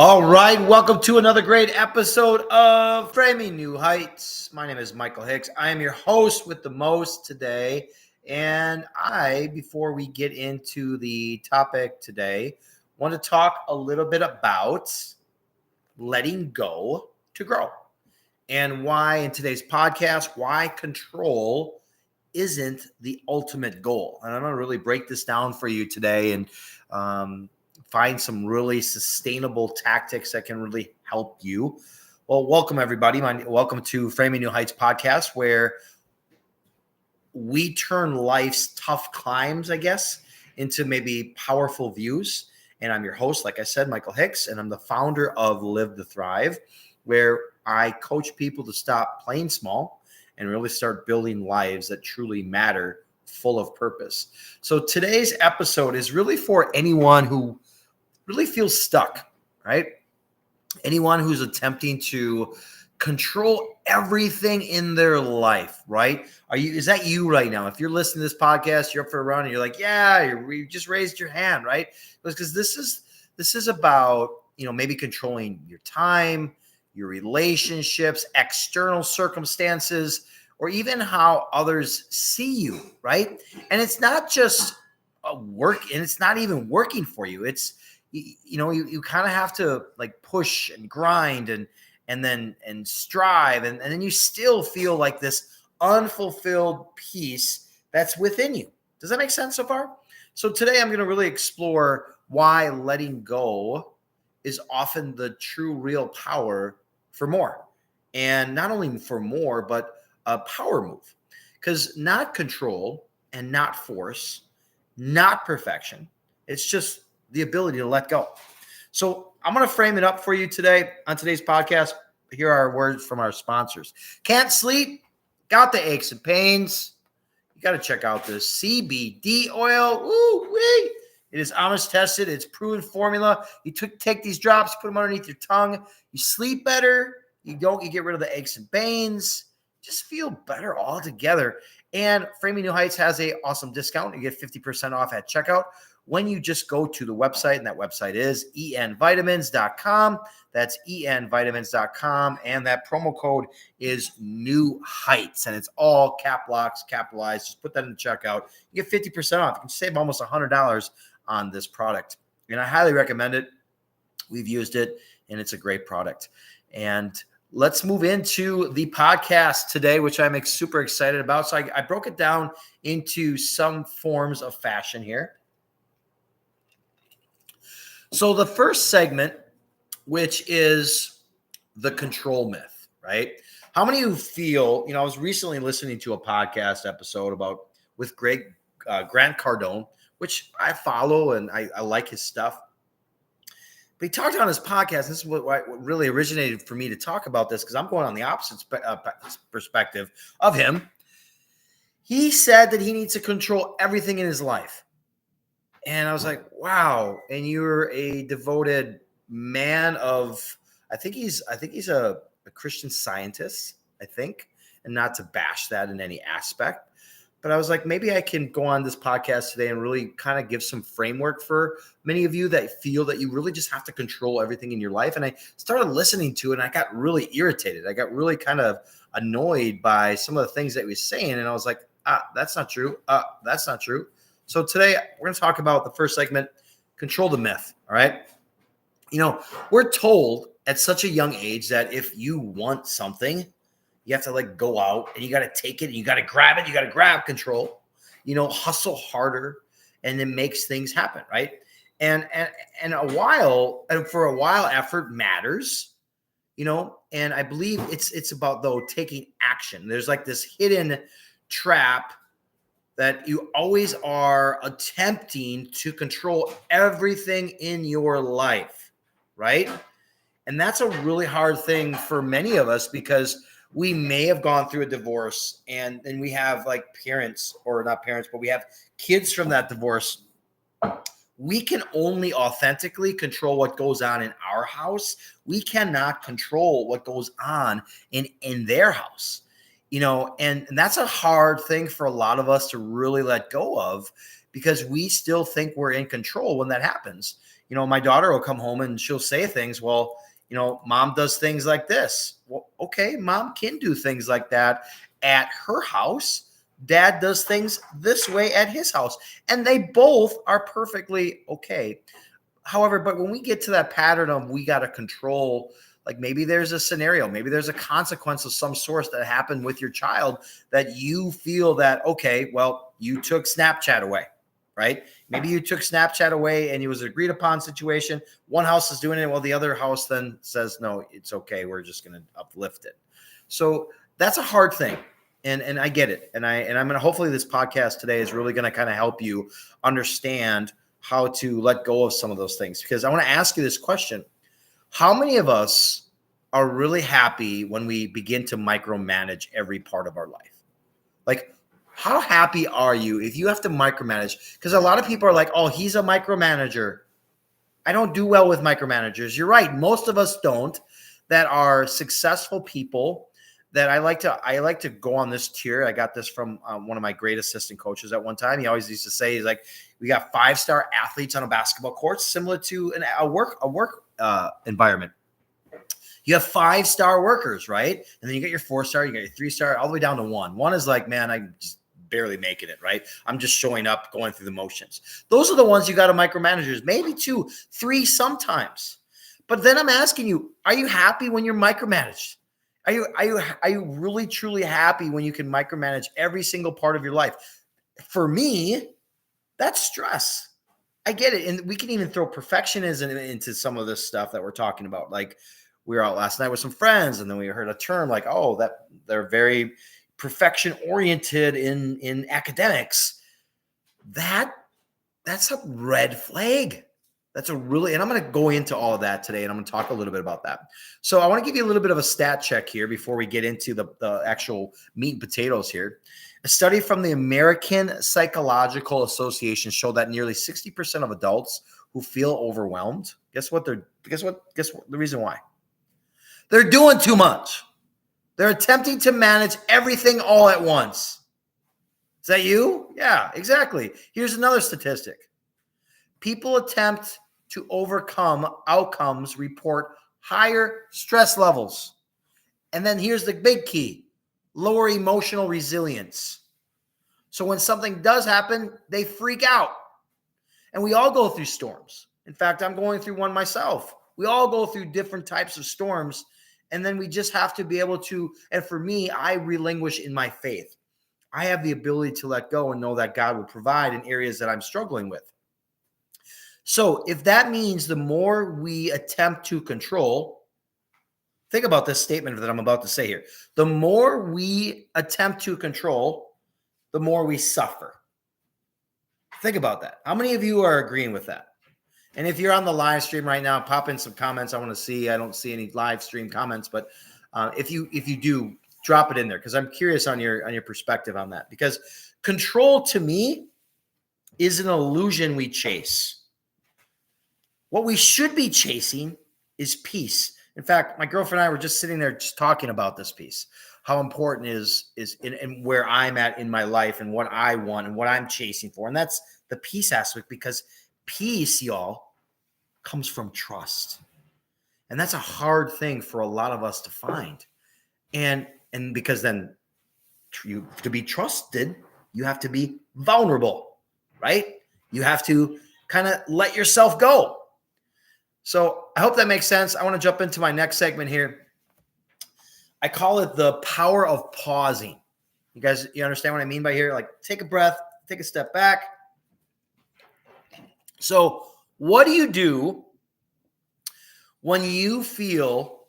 All right, welcome to another great episode of Framing New Heights. My name is Michael Hicks. I am your host with the most today. And before we get into the topic today, want to talk a little bit about letting go to grow. And why in today's podcast, why control isn't the ultimate goal. And I'm going to really break this down for you today and find some really sustainable tactics that can really help you. Well, welcome everybody. Welcome to Framing New Heights podcast, where we turn life's tough climbs, I guess, into maybe powerful views. And I'm your host, like I said, Michael Hicks, and I'm the founder of Live to Thrive, where I coach people to stop playing small and really start building lives that truly matter, full of purpose. So today's episode is really for anyone who really feels stuck, right? Anyone who's attempting to control everything in their life, right? Is that you right now? If you're listening to this podcast, you're up for a run and you're like, yeah, you just raised your hand, right? Because this is about, maybe controlling your time, your relationships, external circumstances, or even how others see you, right? And it's not just work, and it's not even working for you. It's, you kind of have to like push and grind and strive. And then you still feel like this unfulfilled piece that's within you. Does that make sense so far? So today I'm going to really explore why letting go is often the true real power for more. And not only for more, but a power move. Because not control and not force, not perfection. It's just the ability to let go. So I'm going to frame it up for you today on today's podcast. Here are words from our sponsors. Can't sleep? Got the aches and pains? You got to check out this CBD oil. Woo-wee. It is Amish tested. It's proven formula. You take these drops, put them underneath your tongue. You sleep better. You get rid of the aches and pains. Just feel better altogether. And Framing New Heights has an awesome discount. You get 50% off at checkout when you just go to the website, and that website is envitamins.com. That's envitamins.com, and that promo code is New Heights, and it's all cap locks, capitalized. Just put that in the checkout. You get 50% off. You can save almost $100 on this product, and I highly recommend it. We've used it, and it's a great product. And let's move into the podcast today, which I'm super excited about. So I broke it down into some forms of fashion here. So the first segment, which is the control myth, right? How many of you feel, I was recently listening to a podcast episode with Grant Cardone, which I follow and I like his stuff. But he talked on his podcast. This is what really originated for me to talk about this, because I'm going on the opposite perspective of him. He said that he needs to control everything in his life. And I was like, wow. And you're a devoted man of, I think he's a Christian Scientist, I think, and not to bash that in any aspect. But I was like, maybe I can go on this podcast today and really kind of give some framework for many of you that feel that you really just have to control everything in your life. And I started listening to it, and I got really irritated. I got really kind of annoyed by some of the things that he was saying. And I was like, that's not true. That's not true. So today we're going to talk about the first segment, control the myth. All right. We're told at such a young age that if you want something, you have to go out and you got to take it and you got to grab it. You got to grab control, hustle harder, and it makes things happen. Right. And for a while, effort matters, and I believe it's about taking action. There's this hidden trap that you always are attempting to control everything in your life, right? And that's a really hard thing for many of us, because we may have gone through a divorce and we have parents, or not parents, but we have kids from that divorce. We can only authentically control what goes on in our house. We cannot control what goes on in their house. And that's a hard thing for a lot of us to really let go of, because we still think we're in control when that happens. My daughter will come home and she'll say things, well, mom does things like this. Well, okay, mom can do things like that at her house. Dad does things this way at his house. And they both are perfectly okay. However, but when we get to that pattern of we got to control, like maybe there's a scenario, maybe there's a consequence of some source that happened with your child that you feel that, okay, well, you took Snapchat away, right? Maybe you took Snapchat away and it was an agreed upon situation. One house is doing it, while the other house then says, no, it's okay. We're just going to uplift it. So that's a hard thing. And I get it. And I'm going to, hopefully this podcast today is really going to kind of help you understand how to let go of some of those things. Because I want to ask you this question. How many of us are really happy when we begin to micromanage every part of our life? Like, how happy are you if you have to micromanage? Because a lot of people are like, oh, he's a micromanager. I don't do well with micromanagers. You're right. Most of us don't, that are successful people that I like to go on this tier. I got this from one of my great assistant coaches at one time. He always used to say, he's like, we got 5-star athletes on a basketball court, similar to a work environment. You have 5-star workers, right? And then you get your 4-star, you get your 3-star, all the way down to 1. 1 is like, man, I'm just barely making it, right? I'm just showing up, going through the motions. Those are the ones you got to micromanagers, maybe 2, 3 sometimes. But then I'm asking you, are you happy when you're micromanaged? Are you really truly happy when you can micromanage every single part of your life? For me, that's stress. I get it. And we can even throw perfectionism into some of this stuff that we're talking about. Like, we were out last night with some friends, and then we heard a term like, oh, that they're very perfection oriented in academics. That's a red flag. That's and I'm going to go into all of that today, and I'm going to talk a little bit about that. So I want to give you a little bit of a stat check here before we get into the actual meat and potatoes here. A study from the American Psychological Association showed that nearly 60% of adults who feel overwhelmed, guess what the reason why? They're doing too much. They're attempting to manage everything all at once. Is that you? Yeah, exactly. Here's another statistic. People attempt to overcome outcomes report higher stress levels. And then here's the big key: lower emotional resilience. So when something does happen, they freak out. And we all go through storms. In fact, I'm going through one myself. We all go through different types of storms. And then we just have to be able to, and for me, I relinquish in my faith. I have the ability to let go and know that God will provide in areas that I'm struggling with. So if that means the more we attempt to control, think about this statement that I'm about to say here. The more we attempt to control, the more we suffer. Think about that. How many of you are agreeing with that? And if you're on the live stream right now, pop in some comments. I want to see. I don't see any live stream comments, but if you do, drop it in there, because I'm curious on your perspective on that. Because control, to me, is an illusion we chase. What we should be chasing is peace. In fact, my girlfriend and I were just sitting there just talking about this piece, how important is in where I'm at in my life and what I want and what I'm chasing for. And that's the peace aspect, because peace, y'all, comes from trust. And that's a hard thing for a lot of us to find. And because then to be trusted, you have to be vulnerable, right? You have to kind of let yourself go. So I hope that makes sense. I want to jump into my next segment here. I call it the power of pausing. You understand what I mean by here? Like, take a breath, take a step back. So what do you do when you feel,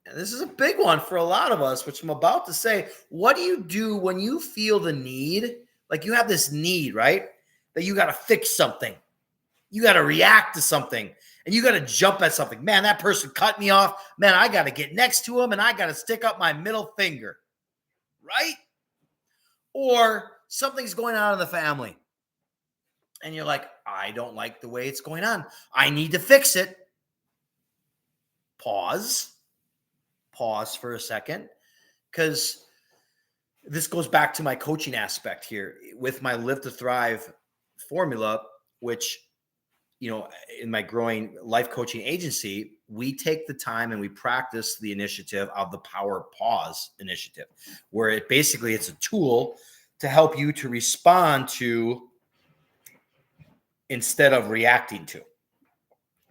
and this is a big one for a lot of us, which I'm about to say, what do you do when you feel the need, like you have this need, right? That you got to fix something. You got to react to something, and you got to jump at something. Man, that person cut me off. Man, I got to get next to him, and I got to stick up my middle finger, right? Or something's going on in the family, and you're like, I don't like the way it's going on. I need to fix it. Pause for a second, because this goes back to my coaching aspect here with my Live to Thrive formula, which in my growing life coaching agency, we take the time and we practice the initiative of the power pause initiative, where it's a tool to help you to respond to instead of reacting to.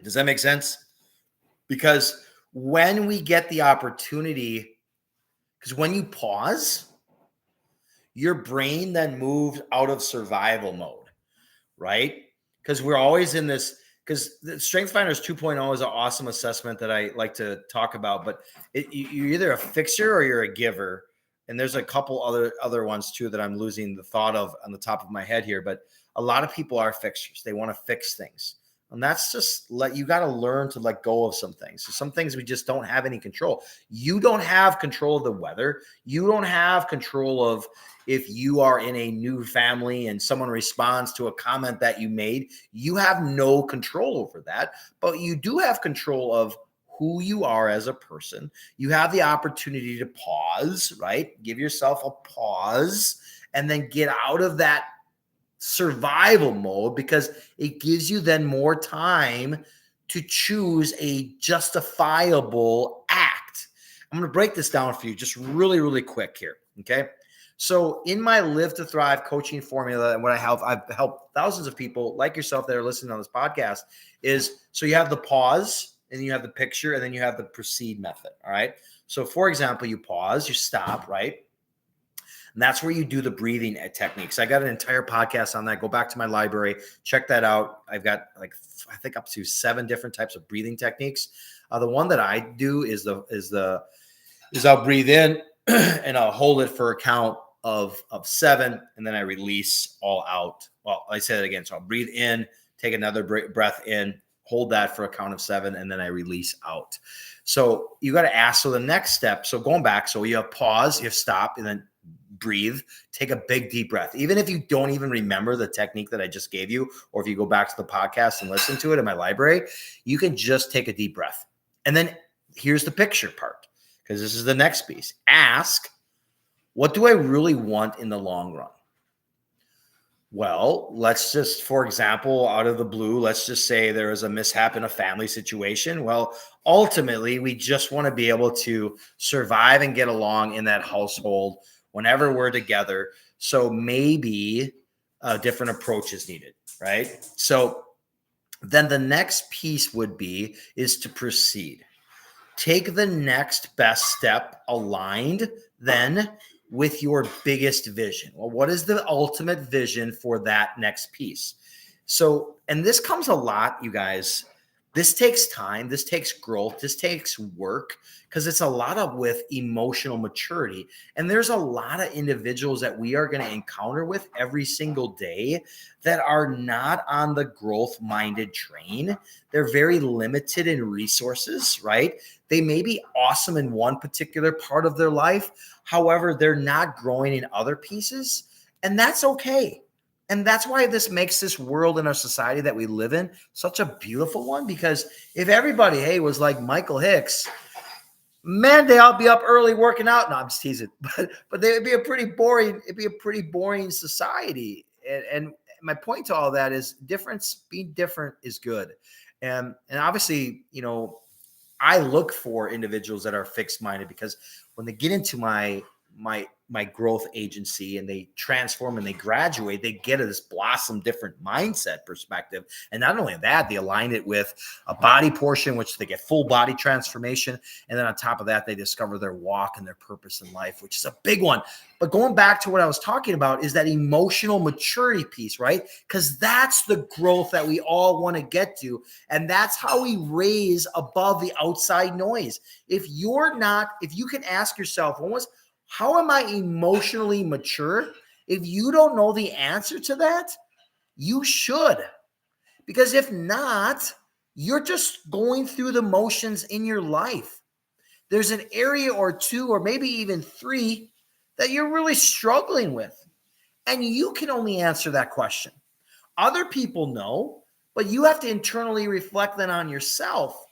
Does that make sense? Because when we get the opportunity, because when you pause, your brain then moves out of survival mode, right? Because we're always in this, because the Strength Finders 2.0 is an awesome assessment that I like to talk about, but you're either a fixer or you're a giver. And there's a couple other ones too that I'm losing the thought of on the top of my head here, but a lot of people are fixers. They want to fix things. And that's just you got to learn to let go of some things. So some things we just don't have any control. You don't have control of the weather. You don't have control of if you are in a new family and someone responds to a comment that you made. You have no control over that, but you do have control of who you are as a person. You have the opportunity to pause, right? Give yourself a pause and then get out of that survival mode, because it gives you then more time to choose a justifiable act. I'm going to break this down for you just really, really quick here. Okay. So in my Live to Thrive coaching formula, and what I've helped thousands of people like yourself that are listening on this podcast is, so you have the pause and you have the picture and then you have the proceed method. All right. So for example, you pause, you stop, right? And that's where you do the breathing techniques. I got an entire podcast on that. Go back to my library, check that out. I've got I think up to 7 different types of breathing techniques. The one that I do is I'll breathe in and I'll hold it for a count of 7, and then I release all out. Well, I say that again. So I'll breathe in, take another breath in, hold that for a count of 7, and then I release out. So you got to ask. So the next step. So going back. So you have pause, you have stop, and then breathe, take a big deep breath. Even if you don't even remember the technique that I just gave you, or if you go back to the podcast and listen to it in my library, you can just take a deep breath. And then here's the picture part, because this is the next piece. Ask, what do I really want in the long run? Well, let's just, for example, out of the blue, let's just say there is a mishap in a family situation. Well, ultimately, we just want to be able to survive and get along in that household whenever we're together. So maybe a different approach is needed, right? So then the next piece is to proceed. Take the next best step aligned then with your biggest vision. Well, what is the ultimate vision for that next piece? So, and this comes a lot, you guys. This takes time. This takes growth. This takes work, because it's a lot of with emotional maturity. And there's a lot of individuals that we are going to encounter with every single day that are not on the growth-minded train. They're very limited in resources, right? They may be awesome in one particular part of their life. However, they're not growing in other pieces, and that's okay. And that's why this makes this world in our society that we live in such a beautiful one, because if everybody, was like Michael Hicks, man, they all be up early working out. No, I'm just teasing, but it'd be a pretty boring society. And my point to all that is being different is good. And obviously, I look for individuals that are fixed minded, because when they get into my growth agency and they transform and they graduate, they get this blossom different mindset perspective. And not only that, they align it with a body portion, which they get full body transformation. And then on top of that, they discover their walk and their purpose in life, which is a big one. But going back to what I was talking about is that emotional maturity piece, right? Because that's the growth that we all want to get to. And that's how we raise above the outside noise. If you can ask yourself, how am I emotionally mature? If you don't know the answer to that, you should. Because if not, you're just going through the motions in your life. There's an area or 2 or maybe even 3 that you're really struggling with. And you can only answer that question. Other people know, but you have to internally reflect then on yourself.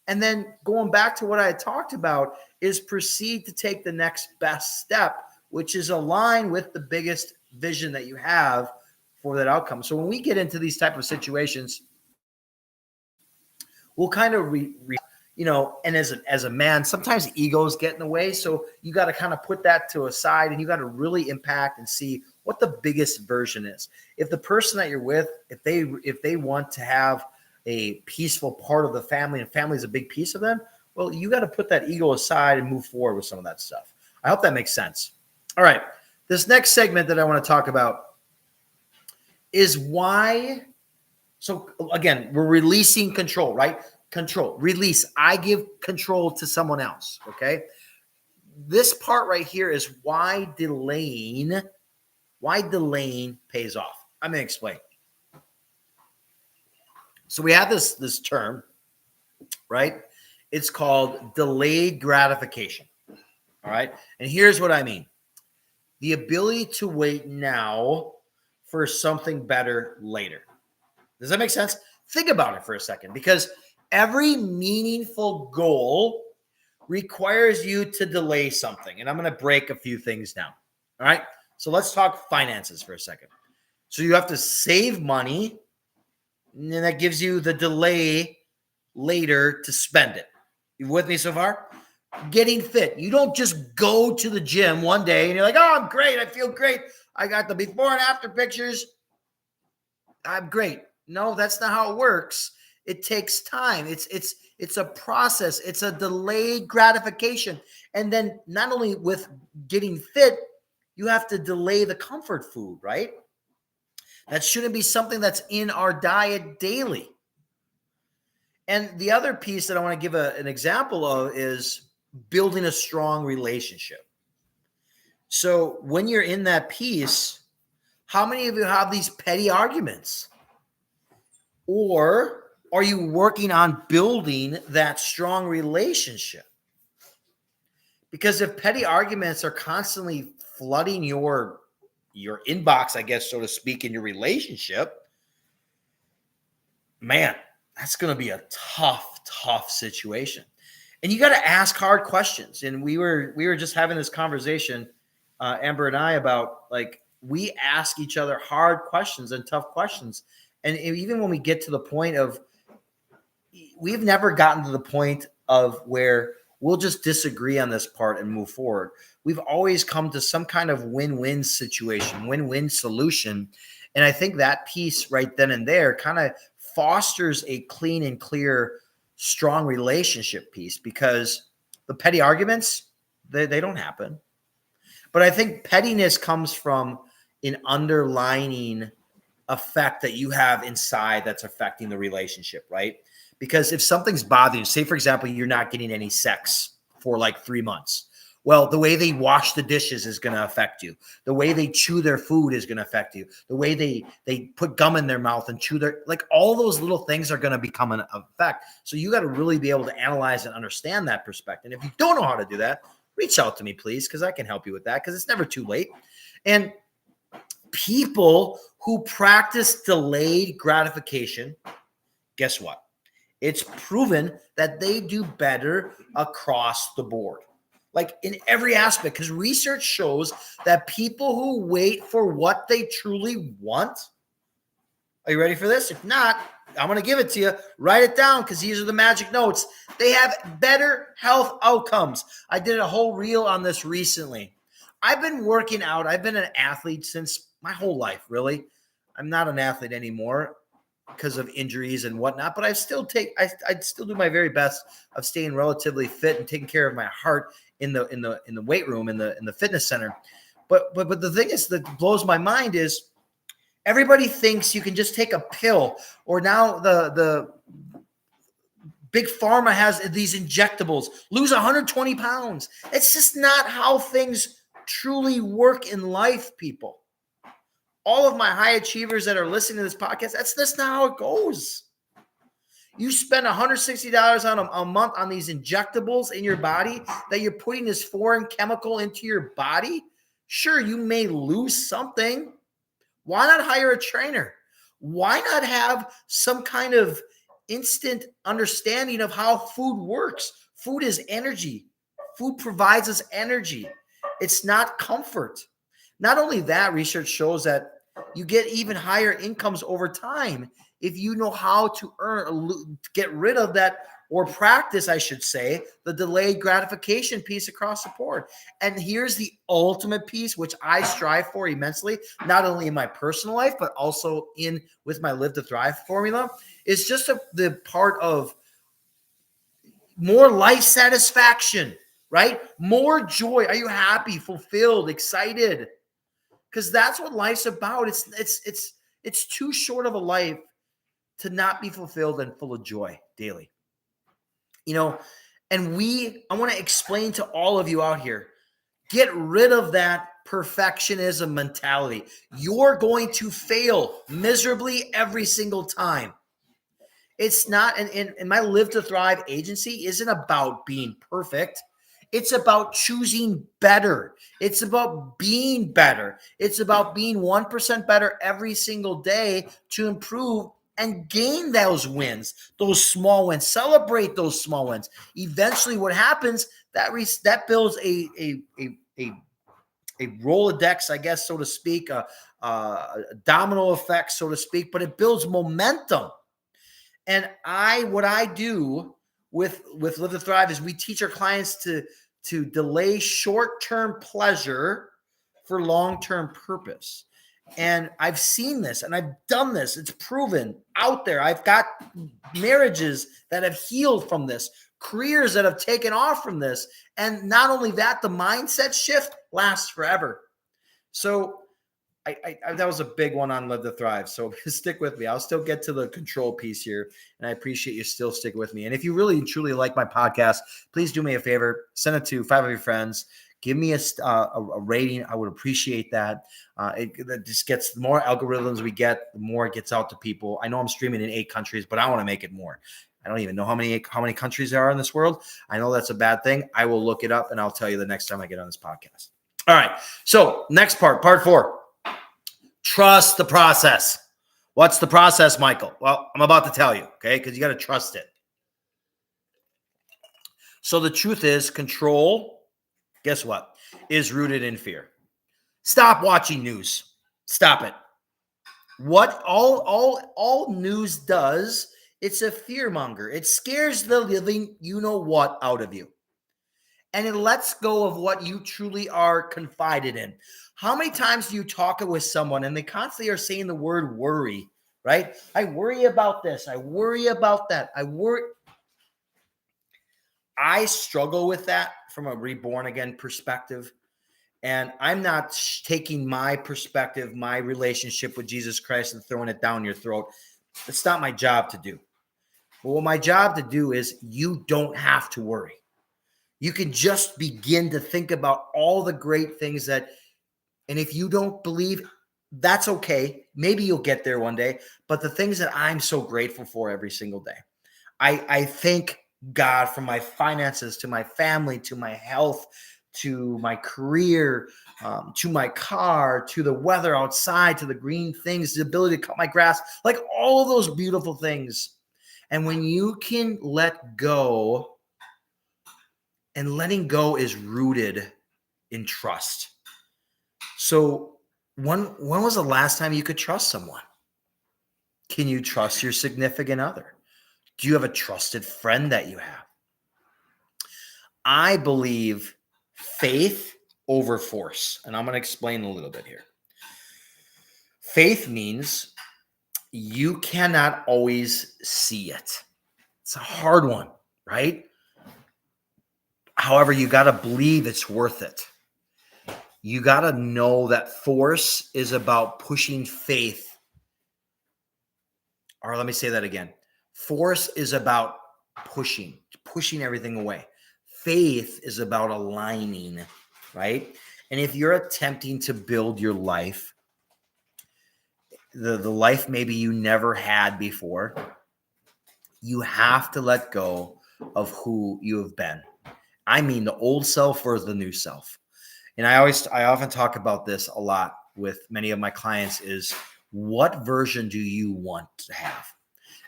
And then going back to what I talked about is proceed to take the next best step, which is aligned with the biggest vision that you have for that outcome. So when we get into these type of situations, we'll kind of and as a man, sometimes egos get in the way. So you got to kind of put that to a side, and you got to really impact and see what the biggest version is. If the person that you're with, if they want to have a peaceful part of the family, and family is a big piece of them, well, you got to put that ego aside and move forward with some of that stuff. I hope that makes sense. All right. This next segment that I want to talk about is why. So again, we're releasing control, right? Control, release. I give control to someone else. Okay. This part right here is why delaying pays off. I'm going to explain. So we have this term, right? It's called delayed gratification. All right. And here's what I mean. The ability to wait now for something better later. Does that make sense? Think about it for a second, because every meaningful goal requires you to delay something. And I'm going to break a few things down. All right. So let's talk finances for a second. So you have to save money, and then that gives you the delay later to spend it. You with me so far? Getting fit. You don't just go to the gym one day and you're like, oh, I'm great. I feel great. I got the before and after pictures. I'm great. No, that's not how it works. It takes time. It's a process. It's a delayed gratification. And then not only with getting fit, you have to delay the comfort food, right? That shouldn't be something that's in our diet daily. And the other piece that I want to give an example of is building a strong relationship. So when you're in that piece, how many of you have these petty arguments? Or are you working on building that strong relationship? Because if petty arguments are constantly flooding your inbox, I guess, so to speak, in your relationship, man, that's going to be a tough situation. And you got to ask hard questions. And we were just having this conversation, Amber and I, about like we ask each other hard questions and tough questions. And even when we get to the point of, we've never gotten to the point of where we'll just disagree on this part and move forward. We've always come to some kind of win-win situation, win-win solution. And I think that piece right then and there kind of fosters a clean and clear, strong relationship piece, because the petty arguments, they don't happen. But I think pettiness comes from an underlining effect that you have inside that's affecting the relationship, right? Because if something's bothering you, say, for example, you're not getting any sex for like 3 months. Well, the way they wash the dishes is going to affect you. The way they chew their food is going to affect you. The way they put gum in their mouth and chew like all those little things are going to become an effect. So you got to really be able to analyze and understand that perspective. And if you don't know how to do that, reach out to me, please, because I can help you with that, because it's never too late. And people who practice delayed gratification, guess what? It's proven that they do better across the board, like in every aspect, because research shows that people who wait for what they truly want. Are you ready for this? If not, I'm going to give it to you. Write it down, because these are the magic notes. They have better health outcomes. I did a whole reel on this recently. I've been working out. I've been an athlete since my whole life, really. I'm not an athlete anymore because of injuries and whatnot, but I still do my very best of staying relatively fit and taking care of my heart in the weight room, in the fitness center. But the thing is that blows my mind is everybody thinks you can just take a pill, or now the big pharma has these injectables, lose 120 pounds. It's just not how things truly work in life, people. All of my high achievers that are listening to this podcast, that's not how it goes. You spend $160 on a month on these injectables in your body that you're putting this foreign chemical into your body. Sure, you may lose something. Why not hire a trainer? Why not have some kind of instant understanding of how food works? Food is energy. Food provides us energy. It's not comfort. Not only that, research shows that you get even higher incomes over time if you know how to get rid of that, or practice, I should say, the delayed gratification piece across the board. And here's the ultimate piece, which I strive for immensely, not only in my personal life, but also with my Live to Thrive formula, is just the part of more life satisfaction, right? More joy. Are you happy, fulfilled, excited? Because that's what life's about. It's too short of a life to not be fulfilled and full of joy daily. And I want to explain to all of you out here, get rid of that perfectionism mentality. You're going to fail miserably every single time. It's not, and my Live to Thrive agency isn't about being perfect. It's about choosing better. It's about being better. It's about being 1% better every single day to improve and gain those wins, those small wins. Celebrate those small wins. Eventually, what happens, that builds a Rolodex, I guess, so to speak, a domino effect, so to speak, but it builds momentum. And what I do with Live to Thrive is we teach our clients to delay short-term pleasure for long-term purpose. And I've seen this and I've done this. It's proven out there. I've got marriages that have healed from this, careers that have taken off from this. And not only that, the mindset shift lasts forever. So that was a big one on Live to Thrive. So stick with me. I'll still get to the control piece here. And I appreciate you still sticking with me. And if you really and truly like my podcast, please do me a favor. Send it to 5 of your friends. Give me a rating. I would appreciate that. It just gets, the more algorithms we get, the more it gets out to people. I know I'm streaming in 8 countries, but I want to make it more. I don't even know how many countries there are in this world. I know that's a bad thing. I will look it up and I'll tell you the next time I get on this podcast. All right. So next part 4. Trust the process. What's the process, Michael? Well, I'm about to tell you, okay? Because you got to trust it. So the truth is, control, guess what, is rooted in fear. Stop watching news. Stop it. What all news does, it's a fear monger. It scares the living you-know-what out of you. And it lets go of what you truly are confided in. How many times do you talk with someone and they constantly are saying the word worry, right? I worry about this. I worry about that. I struggle with that from a reborn again perspective. And I'm not taking my perspective, my relationship with Jesus Christ and throwing it down your throat. It's not my job to do. But what my job to do is, you don't have to worry. You can just begin to think about all the great things and if you don't believe, that's okay. Maybe you'll get there one day. But the things that I'm so grateful for every single day, I thank God for my finances, to my family, to my health, to my career, to my car, to the weather outside, to the green things, the ability to cut my grass, like all of those beautiful things. And when you can let go, and letting go is rooted in trust. So when was the last time you could trust someone? Can you trust your significant other? Do you have a trusted friend that you have? I believe faith over force. And I'm going to explain a little bit here. Faith means you cannot always see it. It's a hard one, right? However, you got to believe it's worth it. You got to know that force is about pushing faith. Or let me say that again. Force is about pushing everything away. Faith is about aligning, right? And if you're attempting to build your life, the life maybe you never had before, you have to let go of who you have been. I mean, the old self or the new self. And I often talk about this a lot with many of my clients is, what version do you want to have?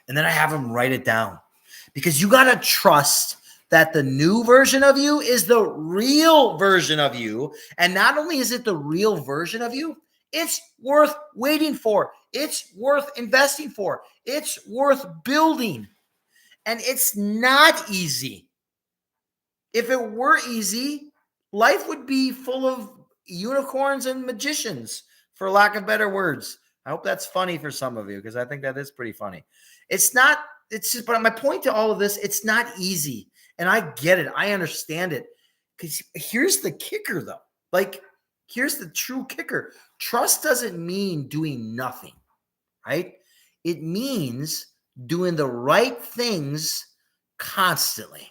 And then I have them write it down, because you got to trust that the new version of you is the real version of you. And not only is it the real version of you, it's worth waiting for. It's worth investing for. It's worth building. And it's not easy. If it were easy, life would be full of unicorns and magicians, for lack of better words. I hope that's funny for some of you, because I think that is pretty funny. It's not, it's just, but my point to all of this, it's not easy. And I get it. I understand it. Because here's the kicker, though. Like, here's the true kicker. Trust doesn't mean doing nothing, right? It means doing the right things constantly.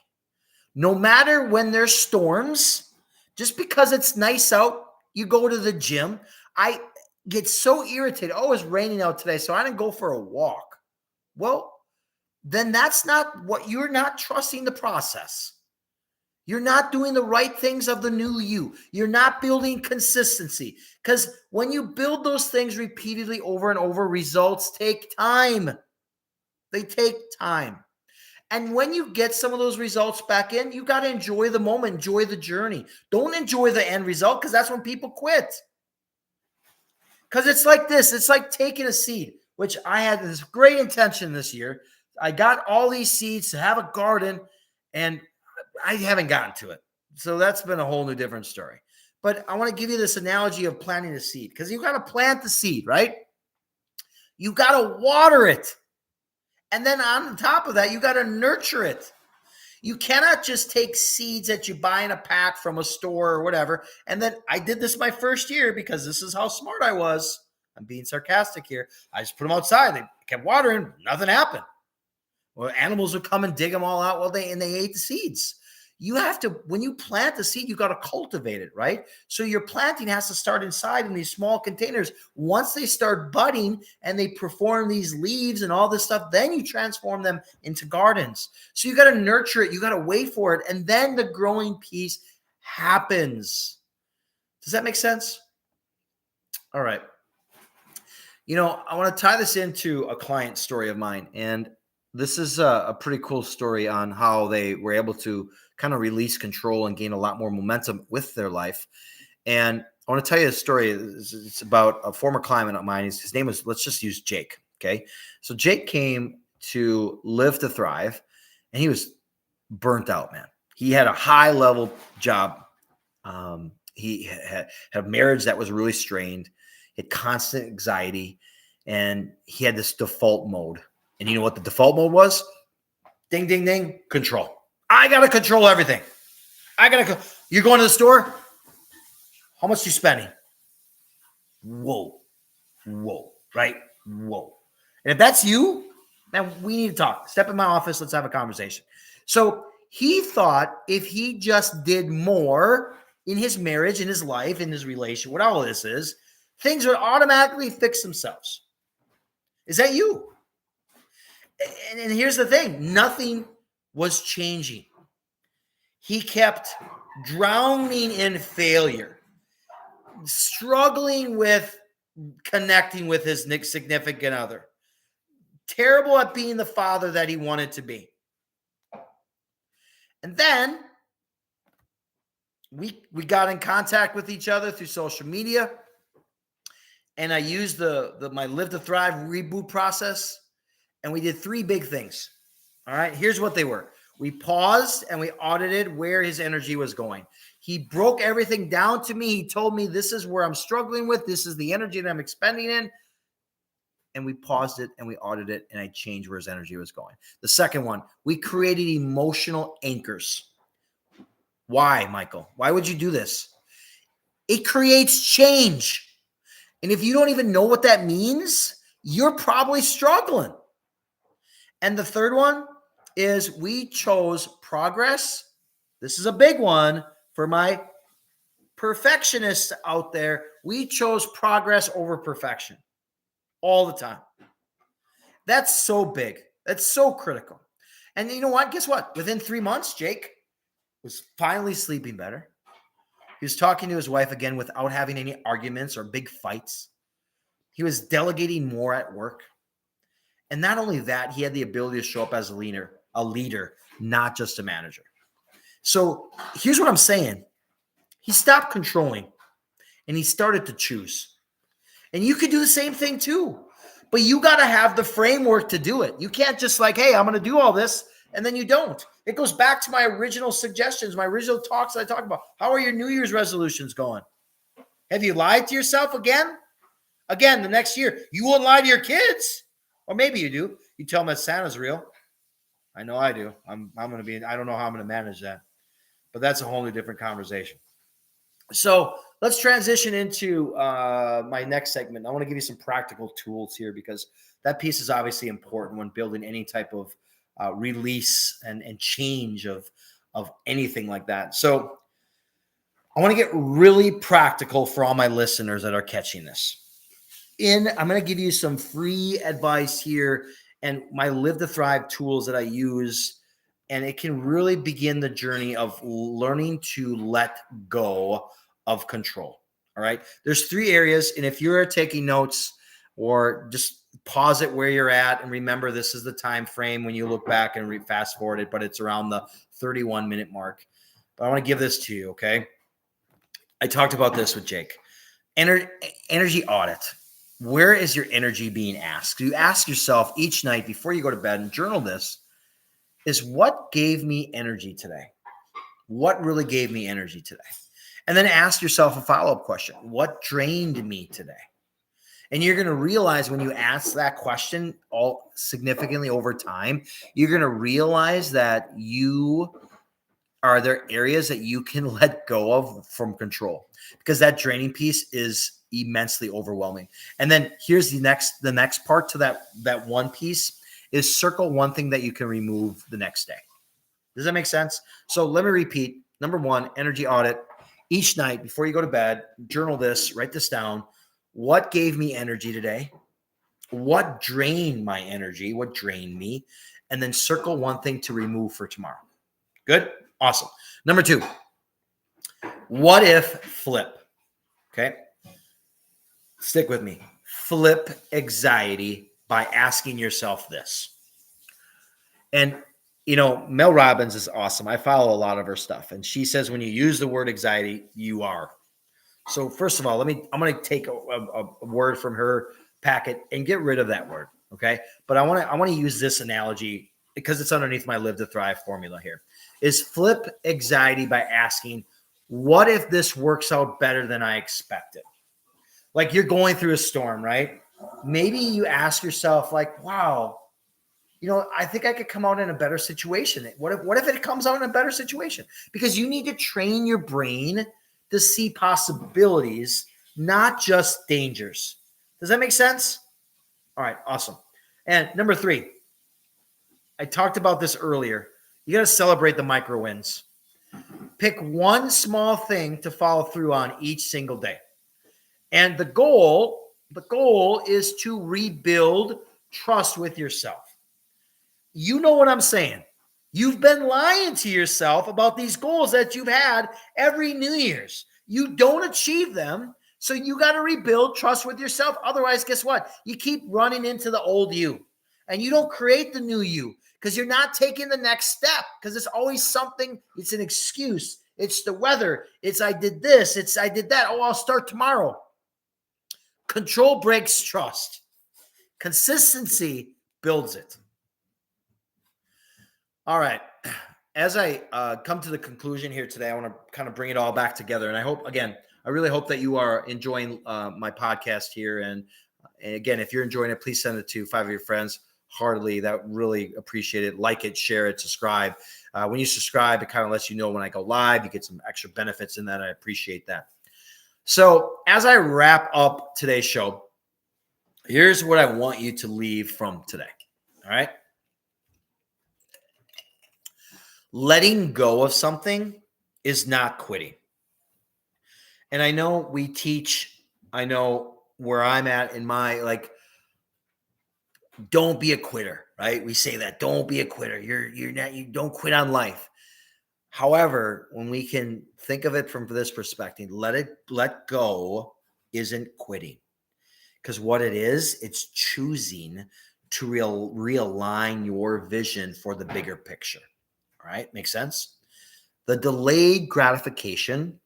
No matter when there's storms, just because it's nice out, you go to the gym. I get so irritated. Oh, it's raining out today, so I didn't go for a walk. Well, then that's not what, you're not trusting the process. You're not doing the right things of the new you. You're not building consistency. Because when you build those things repeatedly over and over, results take time. They take time. And when you get some of those results back in, you got to enjoy the moment, enjoy the journey. Don't enjoy the end result, because that's when people quit. Because it's like this. It's like taking a seed, which I had this great intention this year. I got all these seeds to have a garden, and I haven't gotten to it. So that's been a whole new different story. But I want to give you this analogy of planting a seed, because you got to plant the seed, right? You got to water it. And then on top of that, you got to nurture it. You cannot just take seeds that you buy in a pack from a store or whatever. And then I did this my first year, because this is how smart I was. I'm being sarcastic here. I just put them outside. They kept watering. Nothing happened. Well, animals would come and dig them all out. They ate the seeds. You have to, when you plant the seed, you got to cultivate it, right? So your planting has to start inside in these small containers. Once they start budding and they perform these leaves and all this stuff, then you transform them into gardens. So you got to nurture it. You got to wait for it. And then the growing piece happens. Does that make sense? All right. I want to tie this into a client story of mine. And this is a pretty cool story on how they were able to kind of release control and gain a lot more momentum with their life. And I want to tell you a story. It's about a former client of mine. His name was, let's just use Jake. Okay. So Jake came to Live to Thrive, and he was burnt out, man. He had a high level job. He had a marriage that was really strained. He had constant anxiety, and he had this default mode. And you know what the default mode was? Ding, ding, ding, control. I got to control everything. You're going to the store? How much you spending? Whoa, right? Whoa. And if that's you, then we need to talk. Step in my office. Let's have a conversation. So he thought if he just did more in his marriage, in his life, in his relation, what all this is, things would automatically fix themselves. Is that you? And here's the thing. Nothing was changing. He kept drowning in failure, struggling with connecting with his significant other, terrible at being the father that he wanted to be. And then we got in contact with each other through social media, and I used my Live to Thrive reboot process, and we did 3 big things. All right, here's what they were. We paused and we audited where his energy was going. He broke everything down to me. He told me, this is where I'm struggling with. This is the energy that I'm expending in. And we paused it and we audited it, and I changed where his energy was going. The second one, we created emotional anchors. Why, Michael? Why would you do this? It creates change. And if you don't even know what that means, you're probably struggling. And the third one is we chose progress. This is a big one for my perfectionists out there. We chose progress over perfection all the time. That's so big. That's so critical. And you know what? Guess what? Within 3 months, Jake was finally sleeping better. He was talking to his wife again without having any arguments or big fights. He was delegating more at work. And not only that, he had the ability to show up as a leader, not just a manager. So here's what I'm saying. He stopped controlling and he started to choose. And you could do the same thing too. But you got to have the framework to do it. You can't just like, hey, I'm going to do all this, and then you don't. It goes back to my original suggestions, my original talks that I talked about. How are your New Year's resolutions going? Have you lied to yourself again? Again, the next year. You won't lie to your kids. Or maybe you do. You tell them that Santa's real. I know I do. I'm going to be, I don't know how I'm going to manage that. But that's a whole new different conversation. So let's transition into my next segment. I want to give you some practical tools here because that piece is obviously important when building any type of release and change of anything like that. So I want to get really practical for all my listeners that are catching this. I'm going to give you some free advice here and my Live to Thrive tools that I use. And it can really begin the journey of learning to let go of control. All right. There's 3 areas. And if you're taking notes or just pause it where you're at and remember this is the time frame when you look back and fast forward it, but it's around the 31-minute mark. But I want to give this to you. Okay. I talked about this with Jake. Energy audit. Where is your energy being asked? You ask yourself each night before you go to bed and journal this. Is what gave me energy today? What really gave me energy today? And then ask yourself a follow-up question. What drained me today? And you're going to realize when you ask that question all significantly over time, you're going to realize that are there areas that you can let go of from control because that draining piece is immensely overwhelming. And then here's the next part to that one piece is circle one thing that you can remove the next day. Does that make sense? So let me repeat. Number 1, energy audit. Each night before you go to bed, journal this, write this down. What gave me energy today? What drained my energy? What drained me? And then circle one thing to remove for tomorrow. Good? Awesome. Number 2, what if flip? Okay. Stick with me. Flip anxiety by asking yourself this. And, Mel Robbins is awesome. I follow a lot of her stuff. And she says, when you use the word anxiety, you are. So first of all, I'm going to take a word from her packet and get rid of that word. Okay. But I want to use this analogy because it's underneath my Live to Thrive formula here is flip anxiety by asking, what if this works out better than I expected? Like you're going through a storm, right? Maybe you ask yourself like, wow, I think I could come out in a better situation. What if it comes out in a better situation? Because you need to train your brain to see possibilities, not just dangers. Does that make sense? All right, awesome. And number 3, I talked about this earlier. You got to celebrate the micro wins. Pick one small thing to follow through on each single day. And the goal is to rebuild trust with yourself. You know what I'm saying. You've been lying to yourself about these goals that you've had every New Year's. You don't achieve them, so you got to rebuild trust with yourself. Otherwise, guess what? You keep running into the old you, and you don't create the new you because you're not taking the next step because it's always something. It's an excuse. It's the weather. It's I did this. It's I did that. Oh, I'll start tomorrow. Control breaks trust. Consistency builds it. All right. As I come to the conclusion here today, I want to kind of bring it all back together. And I really hope that you are enjoying my podcast here. And again, if you're enjoying it, please send it to 5 of your friends. Heartily, that really appreciate it. Like it, share it, subscribe. When you subscribe, it kind of lets you know when I go live. You get some extra benefits in that. I appreciate that. So as I wrap up today's show, here's what I want you to leave from today. All right. Letting go of something is not quitting. And I know I know where I'm at in my, don't be a quitter, right? We say that, don't be a quitter. You don't quit on life. However, when we can think of it from this perspective, let go isn't quitting. Because what it is, it's choosing to realign your vision for the bigger picture. All right, makes sense? The delayed gratification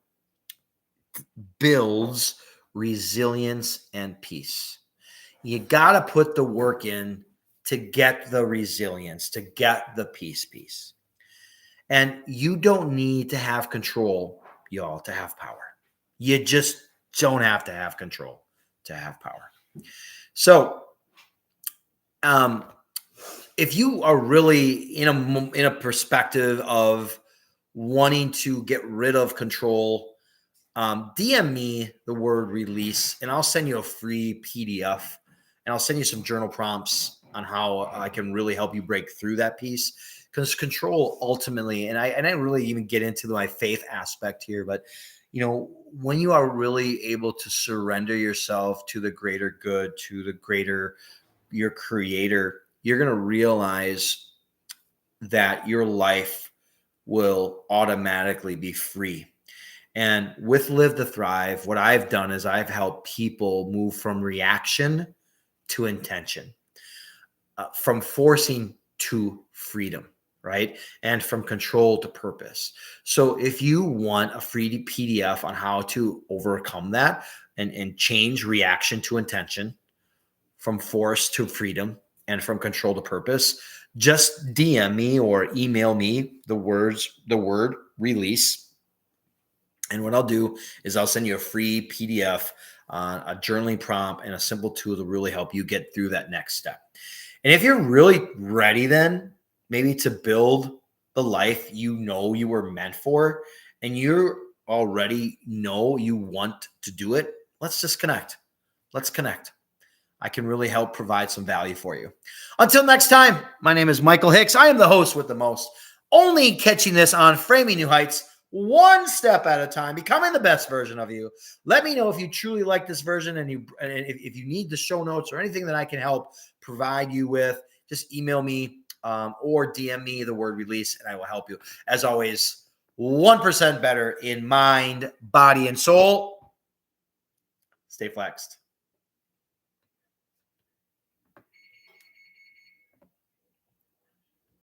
builds resilience and peace. You got to put the work in to get the resilience, to get the peace. And you don't need to have control, y'all, to have power. You just don't have to have control to have power. So, if you are really in a perspective of wanting to get rid of control, DM me the word release, and I'll send you a free PDF, and I'll send you some journal prompts on how I can really help you break through that piece. Because control ultimately, and I didn't really even get into my faith aspect here, but when you are really able to surrender yourself to the greater good, to the greater your creator, you're going to realize that your life will automatically be free. And with Live to Thrive, what I've done is I've helped people move from reaction to intention, from forcing to freedom, right? And from control to purpose. So if you want a free PDF on how to overcome that and change reaction to intention, from force to freedom, and from control to purpose, just DM me or email me the word release. And what I'll do is I'll send you a free PDF, a journaling prompt, and a simple tool to really help you get through that next step. And if you're really ready, then maybe to build the life you know you were meant for, and you already know you want to do it, let's just connect. Let's connect. I can really help provide some value for you. Until next time, my name is Michael Hicks. I am the host with the most, only catching this on Framing New Heights, one step at a time, becoming the best version of you. Let me know if you truly like this version, and if you need the show notes or anything that I can help provide you with, just email me or DM me the word release, and I will help you. As always, 1% better in mind, body, and soul. Stay flexed.